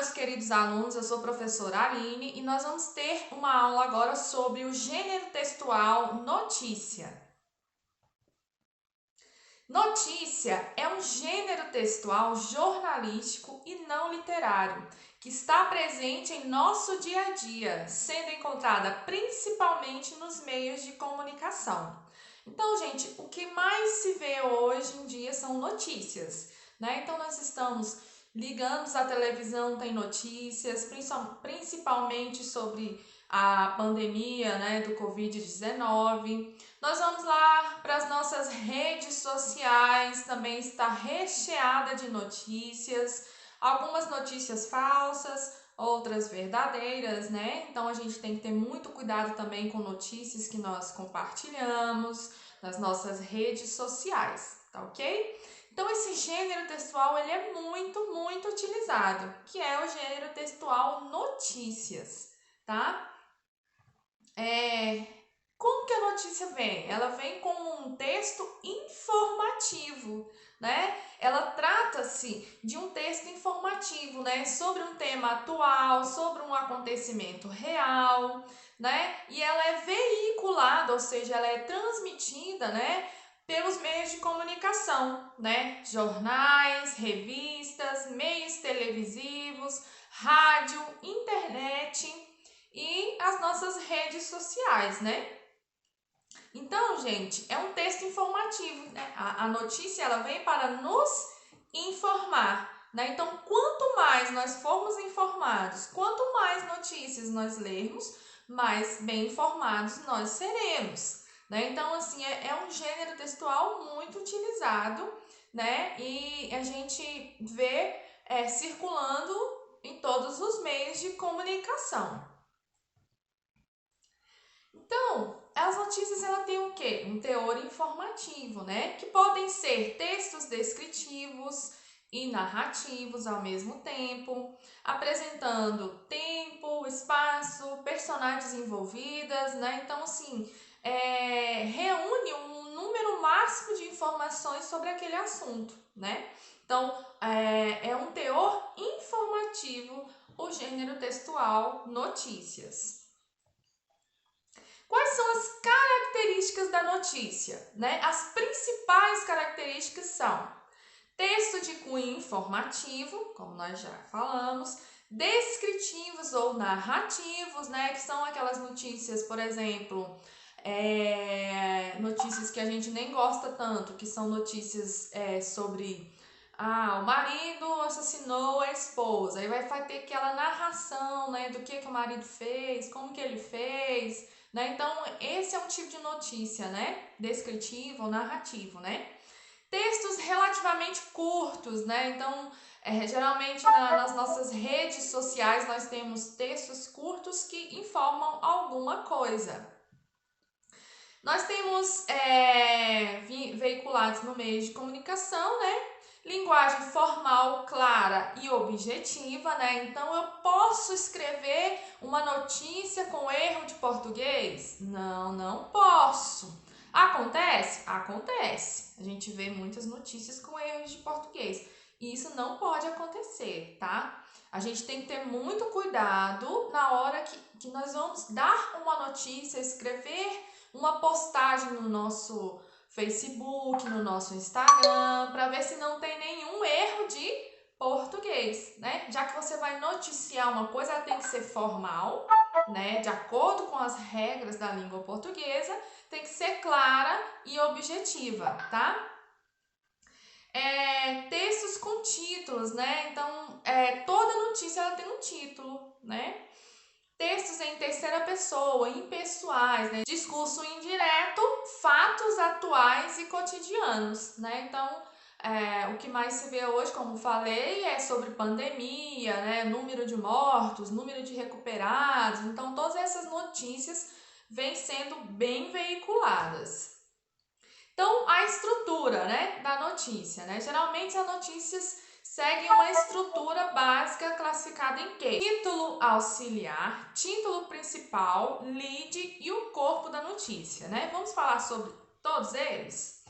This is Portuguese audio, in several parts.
meus queridos alunos, eu sou a professora Aline e nós vamos ter uma aula agora sobre o gênero textual notícia. Notícia é um gênero textual jornalístico e não literário, que está presente em nosso dia a dia, sendo encontrada principalmente nos meios de comunicação. Então, gente, o que mais se vê hoje em dia são notícias, né? Então, nós ligamos a televisão, tem notícias, principalmente sobre a pandemia, né, do Covid-19. Nós vamos lá para as nossas redes sociais, também está recheada de notícias, algumas notícias falsas, outras verdadeiras, né? Então a gente tem que ter muito cuidado também com notícias que nós compartilhamos nas nossas redes sociais, tá ok? Então esse gênero textual ele é muito utilizado, que é o gênero textual notícias, tá? Como que a notícia vem? Ela vem como um texto informativo, né? Ela trata-se de um texto informativo, né? Sobre um tema atual, sobre um acontecimento real, né? E ela é veiculada, ou seja, ela é transmitida, né? Pelos meios de comunicação, né? Jornais, revistas, meios televisivos, rádio, internet e as nossas redes sociais, né? Então, gente, é um texto informativo, né? A notícia ela vem para nos informar, né? Então, quanto mais nós formos informados, quanto mais notícias nós lermos, mais bem informados nós seremos, né? Então, assim, é um gênero textual muito utilizado, né? E a gente vê circulando em todos os meios de comunicação. Então, as notícias ela tem o quê? Um teor informativo, né? Que podem ser textos descritivos e narrativos ao mesmo tempo, apresentando tempo, espaço, personagens envolvidas, né? Então, assim, reúne um número máximo de informações sobre aquele assunto, né? Então, é um teor informativo o gênero textual notícias. Quais são as características da notícia, né? As principais características são texto de cunho informativo, como nós já falamos, descritivos ou narrativos, né? Que são aquelas notícias, por exemplo, notícias que a gente nem gosta tanto, que são notícias sobre o marido assassinou a esposa. Aí vai ter aquela narração, né, do que o marido fez, como que ele fez, né? Então, esse é um tipo de notícia, né? Descritivo ou narrativo, né? Textos relativamente curtos, né? Então, geralmente nas nossas redes sociais nós temos textos curtos que informam alguma coisa. Nós temos veiculados no meio de comunicação, né? Linguagem formal, clara e objetiva, né? Então, eu posso escrever uma notícia com erro de português? Não, não posso. Acontece? Acontece. A gente vê muitas notícias com erros de português. Isso não pode acontecer, tá? A gente tem que ter muito cuidado na hora que nós vamos dar uma notícia, escrever uma postagem no nosso Facebook, no nosso Instagram, para ver se não tem nenhum erro de português, né? Já que você vai noticiar uma coisa, ela tem que ser formal, né? De acordo com as regras da língua portuguesa, tem que ser clara e objetiva, tá? Textos com títulos, né? Então, toda notícia ela tem um título, né? Textos em terceira pessoa, impessoais, né? Discurso indireto, fatos atuais e cotidianos, né? Então, o que mais se vê hoje, como falei, é sobre pandemia, né? Número de mortos, número de recuperados. Então, todas essas notícias vêm sendo bem veiculadas. Então, a estrutura, né, da notícia, né? Geralmente as notícias seguem uma estrutura básica classificada em quê? Título auxiliar, título principal, lead e o corpo da notícia, né? Vamos falar sobre todos eles?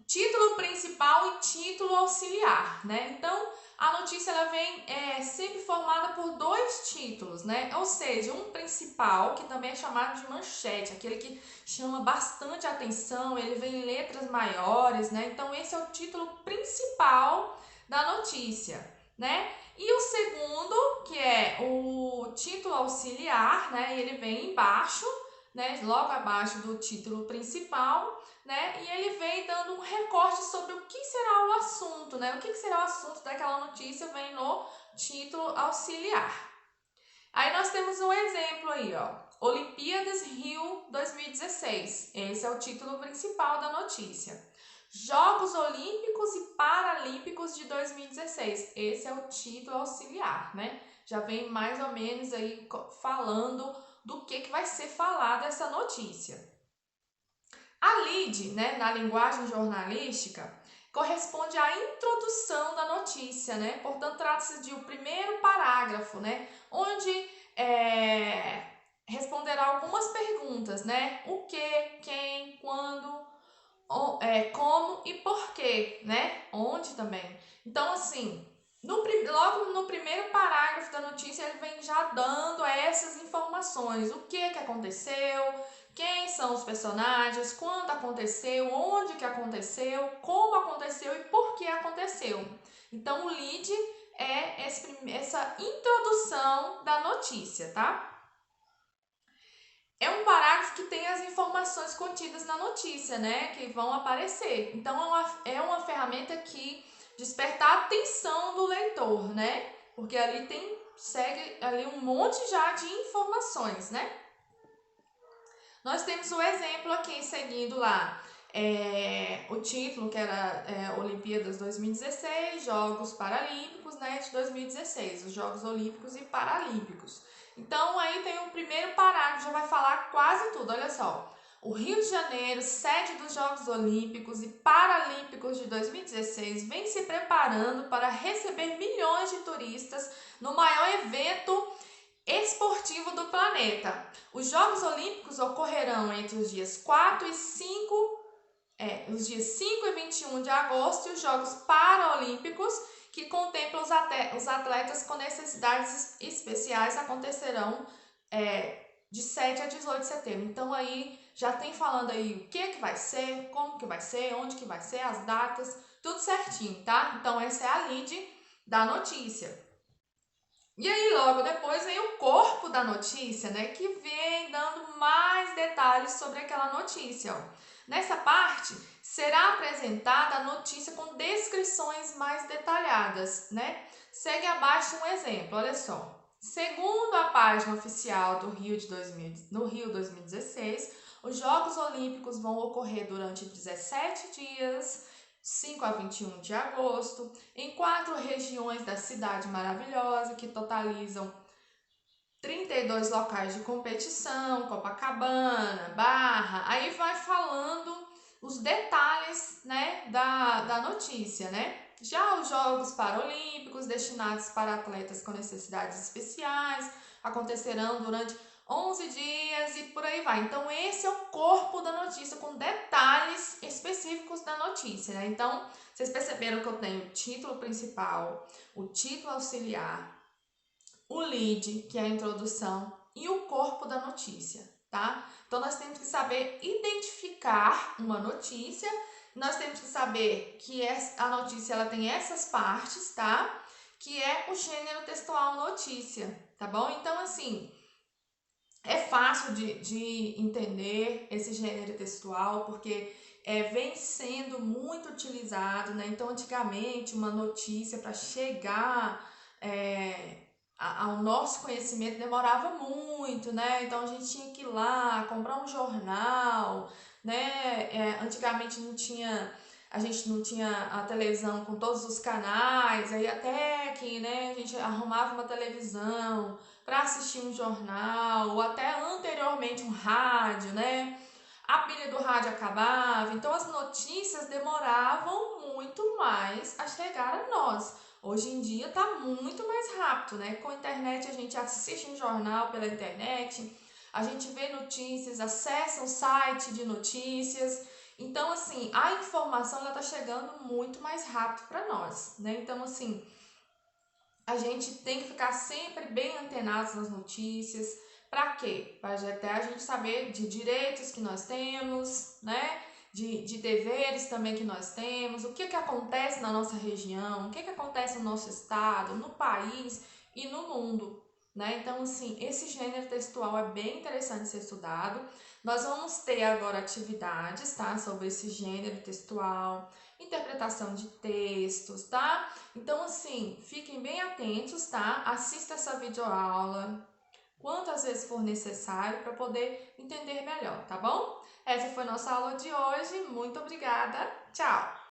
Título principal e título auxiliar, né? Então, a notícia ela vem sempre formada por dois títulos, né? Ou seja, um principal, que também é chamado de manchete, aquele que chama bastante atenção, ele vem em letras maiores, né? Então, esse é o título principal da notícia, né? E o segundo, que é o título auxiliar, né? Ele vem embaixo, né? Logo abaixo do título principal, né? E ele vem dando um recorte sobre o que será o assunto, né? O que será o assunto daquela notícia vem no título auxiliar. Aí nós temos um exemplo aí, ó. Olimpíadas Rio 2016. Esse é o título principal da notícia. Jogos Olímpicos e Paralímpicos de 2016. Esse é o título auxiliar, né? Já vem mais ou menos aí falando do que vai ser falado essa notícia. A lead, né, na linguagem jornalística, corresponde à introdução da notícia, né? Portanto, trata-se de o primeiro parágrafo, né? Onde responderá algumas perguntas, né? O que, quem, quando, como e porquê, né? Onde também. Então, assim, logo no primeiro parágrafo da notícia, ele vem já dando essas informações. O que aconteceu, quem são os personagens, quando aconteceu, onde que aconteceu, como aconteceu e por que aconteceu. Então, o lead é essa introdução da notícia, tá? É um parágrafo que tem as informações contidas na notícia, né? Que vão aparecer. Então, é uma ferramenta que desperta a atenção do leitor, né? Porque ali segue ali um monte já de informações, né? Nós temos o exemplo aqui, seguindo lá, o título, que era Olimpíadas 2016, Jogos Paralímpicos, né, de 2016, os Jogos Olímpicos e Paralímpicos. Então, aí tem o primeiro parágrafo, já vai falar quase tudo, olha só. O Rio de Janeiro, sede dos Jogos Olímpicos e Paralímpicos de 2016, vem se preparando para receber milhões de turistas no maior evento esportivo do planeta. Os Jogos Olímpicos ocorrerão entre os dias 4 e 5, os dias 5 e 21 de agosto, e os Jogos Paralímpicos, que contemplam os atletas com necessidades especiais, acontecerão de 7 a 18 de setembro. Então aí já tem falando aí o que vai ser, como que vai ser, onde que vai ser, as datas, tudo certinho, tá? Então essa é a lead da notícia. E aí, logo depois, vem o corpo da notícia, né? Que vem dando mais detalhes sobre aquela notícia. Ó. Nessa parte, será apresentada a notícia com descrições mais detalhadas, né? Segue abaixo um exemplo, olha só. Segundo a página oficial do no Rio 2016, os Jogos Olímpicos vão ocorrer durante 17 dias, 5 a 21 de agosto, em 4 regiões da cidade maravilhosa, que totalizam 32 locais de competição, Copacabana, Barra, aí vai falando os detalhes, né, da notícia, né? Já os Jogos Paralímpicos, destinados para atletas com necessidades especiais, acontecerão durante 11 dias e por aí vai. Então, esse é o corpo da notícia, com detalhes específicos da notícia, né? Então, vocês perceberam que eu tenho o título principal, o título auxiliar, o lead, que é a introdução, e o corpo da notícia, tá? Então, nós temos que saber identificar uma notícia, nós temos que saber que a notícia ela tem essas partes, tá? Que é o gênero textual notícia, tá bom? Então, assim, é fácil de entender esse gênero textual, porque vem sendo muito utilizado, né? Então, antigamente, uma notícia para chegar ao nosso conhecimento demorava muito, né? Então, a gente tinha que ir lá, comprar um jornal, né? Antigamente a gente não tinha a televisão com todos os canais, aí até que, né, a gente arrumava uma televisão para assistir um jornal, ou até anteriormente um rádio, né? A pilha do rádio acabava, então as notícias demoravam muito mais a chegar a nós. Hoje em dia tá muito mais rápido, né? Com a internet a gente assiste um jornal pela internet, a gente vê notícias, acessa um site de notícias. Então, assim, a informação ela tá chegando muito mais rápido para nós, né? Então, assim, A gente tem que ficar sempre bem antenados nas notícias. Para quê? Para até a gente saber de direitos que nós temos, né? De deveres também que nós temos, o que acontece na nossa região, o que acontece no nosso estado, no país e no mundo, né? Então, assim, esse gênero textual é bem interessante ser estudado. Nós vamos ter agora atividades, tá? Sobre esse gênero textual, interpretação de textos, tá? Então, assim, fiquem bem atentos, tá? Assista essa videoaula quantas vezes for necessário para poder entender melhor, tá bom? Essa foi nossa aula de hoje. Muito obrigada. Tchau!